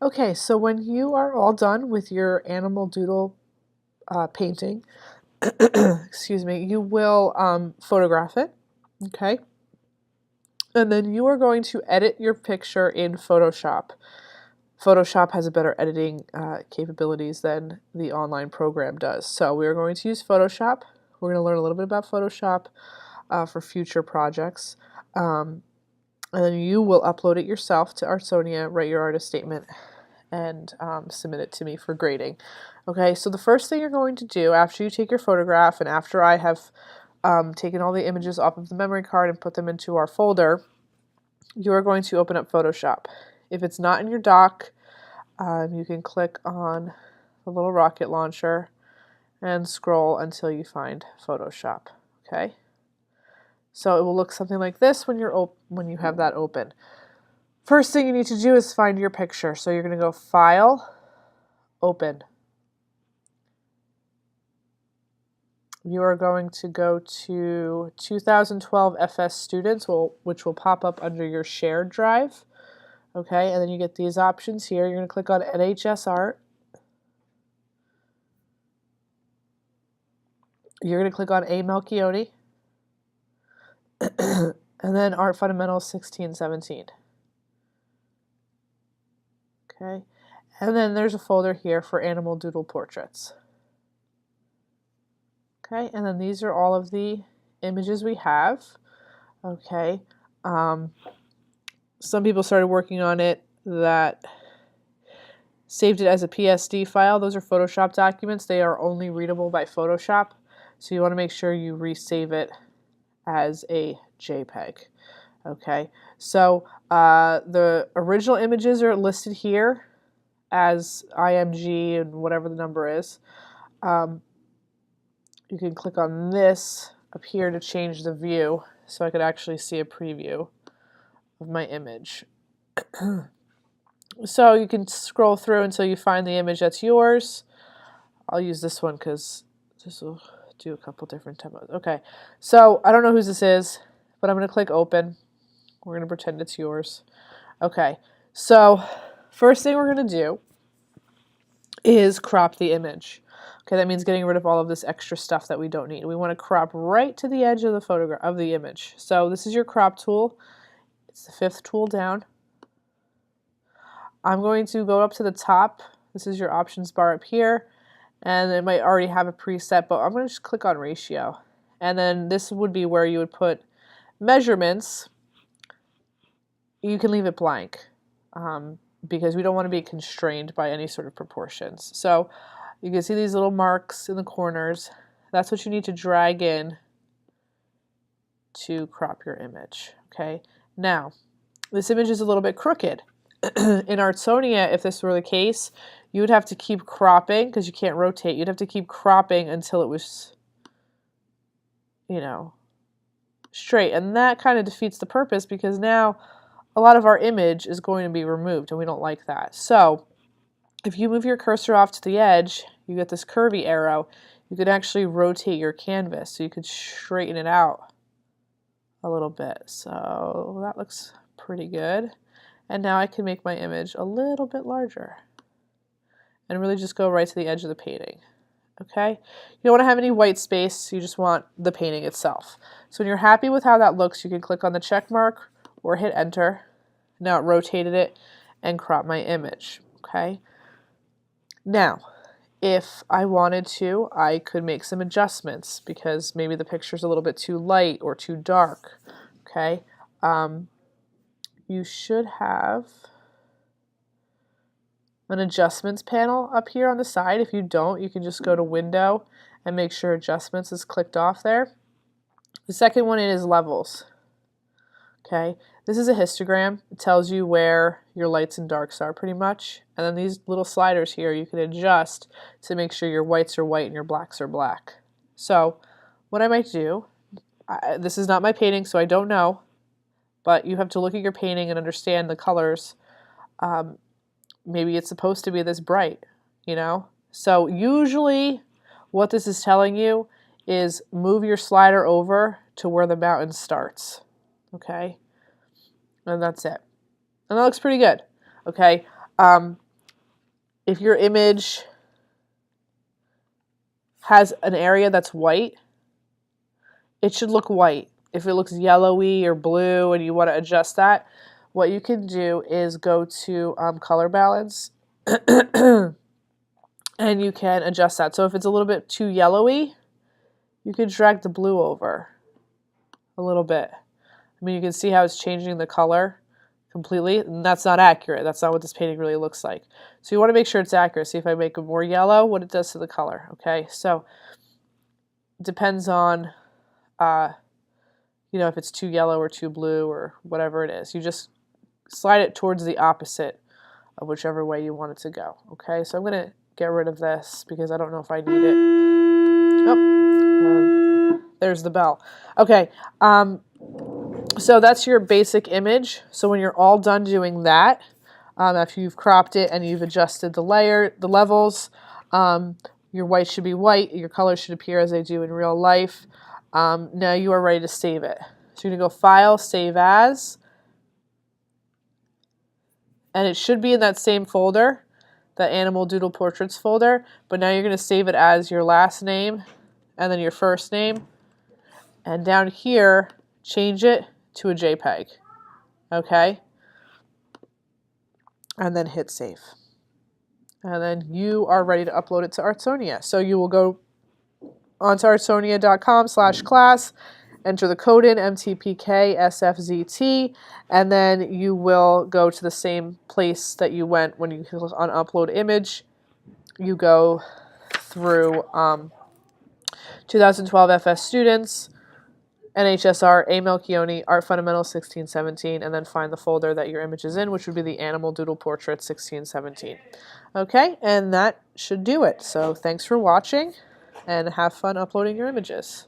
Okay, so when you are all done with your animal doodle painting, excuse me, you will photograph it, okay? And then you are going to edit your picture in Photoshop. Photoshop has a better editing capabilities than the online program does. So we are going to use Photoshop. We're going to learn a little bit about Photoshop for future projects. And then you will upload it yourself to Artsonia, write your artist statement, and submit it to me for grading. Okay, so the first thing you're going to do after you take your photograph and after I have taken all the images off of the memory card and put them into our folder, you are going to open up Photoshop. If it's not in your dock, you can click on the little rocket launcher and scroll until you find Photoshop. Okay, so it will look something like this when when you have that open. First thing you need to do is find your picture. So you're going to go File, Open. You are going to go to 2012 FS Students, which will pop up under your shared drive. Okay, and then you get these options here. You're going to click on NHS Art. You're going to click on A. Melchione. And then Art Fundamentals 1617. Okay, and then there's a folder here for Animal Doodle Portraits. Okay, and then these are all of the images we have. Okay, some people started working on it that saved it as a PSD file. Those are Photoshop documents. They are only readable by Photoshop, so you want to make sure you resave it as a JPEG. Okay, so the original images are listed here as IMG and whatever the number is. You can click on this up here to change the view so I could actually see a preview of my image. So you can scroll through until you find the image that's yours. I'll use this one because this will do a couple different tempos. Okay, so I don't know whose this is, but I'm going to click Open. We're going to pretend it's yours. Okay, so first thing we're going to do is crop the image. Okay, that means getting rid of all of this extra stuff that we don't need. We want to crop right to the edge of the photograph of the image. So this is your crop tool. It's the 5th tool down. I'm going to go up to the top. This is your options bar up here, and it might already have a preset, but I'm going to just click on ratio. And then this would be where you would put measurements. You can leave it blank because we don't want to be constrained by any sort of proportions. So you can see these little marks in the corners. That's what you need to drag in to crop your image. Okay. Now, this image is a little bit crooked. In Artsonia, if this were the case, you would have to keep cropping because you can't rotate. You'd have to keep cropping until it was, you know, straight. And that kind of defeats the purpose because now a lot of our image is going to be removed and we don't like that. So if you move your cursor off to the edge, you get this curvy arrow. You could actually rotate your canvas, so you could straighten it out a little bit. So that looks pretty good. And now I can make my image a little bit larger and really just go right to the edge of the painting. Okay? You don't want to have any white space, you just want the painting itself. So when you're happy with how that looks, you can click on the check mark or hit enter. Now it rotated it and cropped my image. Okay? Now, if I wanted to, I could make some adjustments because maybe the picture's a little bit too light or too dark. Okay? You should have an adjustments panel up here on the side. If you don't, you can just go to Window and make sure Adjustments is clicked off there. The second one is Levels. Okay, this is a histogram. It tells you where your lights and darks are pretty much. And then these little sliders here you can adjust to make sure your whites are white and your blacks are black. So what I might do, this is not my painting, so I don't know, but you have to look at your painting and understand the colors. Maybe it's supposed to be this bright, you know? So usually what this is telling you is move your slider over to where the mountain starts. Okay? And that's it. And that looks pretty good. Okay? if your image has an area that's white, it should look white. If it looks yellowy or blue and you want to adjust that, what you can do is go to color balance and you can adjust that. So if it's a little bit too yellowy, you can drag the blue over a little bit. I mean, you can see how it's changing the color completely, and that's not accurate. That's not what this painting really looks like. So you want to make sure it's accurate. See if I make it more yellow, what it does to the color. Okay, so it depends on, you know, if it's too yellow or too blue or whatever it is. You just slide it towards the opposite of whichever way you want it to go. Okay, so I'm going to get rid of this because I don't know if I need it. Oh, there's the bell. Okay, so that's your basic image. So when you're all done doing that, after you've cropped it and you've adjusted the levels, your white should be white, your colors should appear as they do in real life. Now you are ready to save it. So you're going to go File, Save As, and it should be in that same folder, that Animal Doodle Portraits folder, but now you're going to save it as your last name and then your first name. And down here, change it to a JPEG. Okay? And then hit save. And then you are ready to upload it to Artsonia. So you will go onto artsonia.com/class, enter the code in MTPKSFZT, and then you will go to the same place that you went when you click on upload image. You go through 2012 FS students, NHSR, A. Melchione, Art Fundamentals 1617, and then find the folder that your image is in, which would be the Animal Doodle Portrait 1617. Okay, and that should do it. So thanks for watching, and have fun uploading your images.